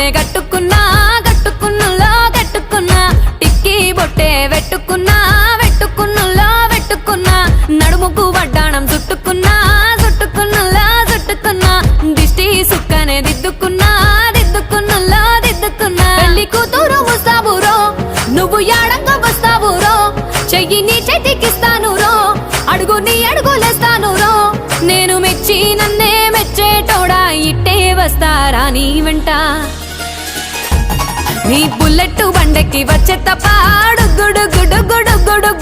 నన్నే కట్టుకున్నా కట్టుకున్నులో కట్టుకున్నా టిక్కీ బొట్టే వెట్టుకున్నా వెట్టుకున్నులో వెట్టుకున్నా నడుముకు వడ్డాణం చుట్టుకున్నా చుట్టుకున్నులో చుట్టుకున్నా దిష్టి సుక్కనే దిద్దుకున్నా దిద్దుకున్నులో దిద్దుకున్నా పెళ్లి కూతురు వస్తావురో నువ్వు యాడంగా వస్తావురో చెయ్యి నీ చేతికిస్తాను రో అడుగు నీ అడుగులేస్తాను రో నేను మెచ్చి నన్నే మెచ్చేటోడా ఇట్టే వస్తారా నీ వెంట నీ బుల్లెట్ బండెక్కి వచ్చే తప్ప డుగ్గుడుగ్గుడుగ్గుడుగ్గుడుగ్గు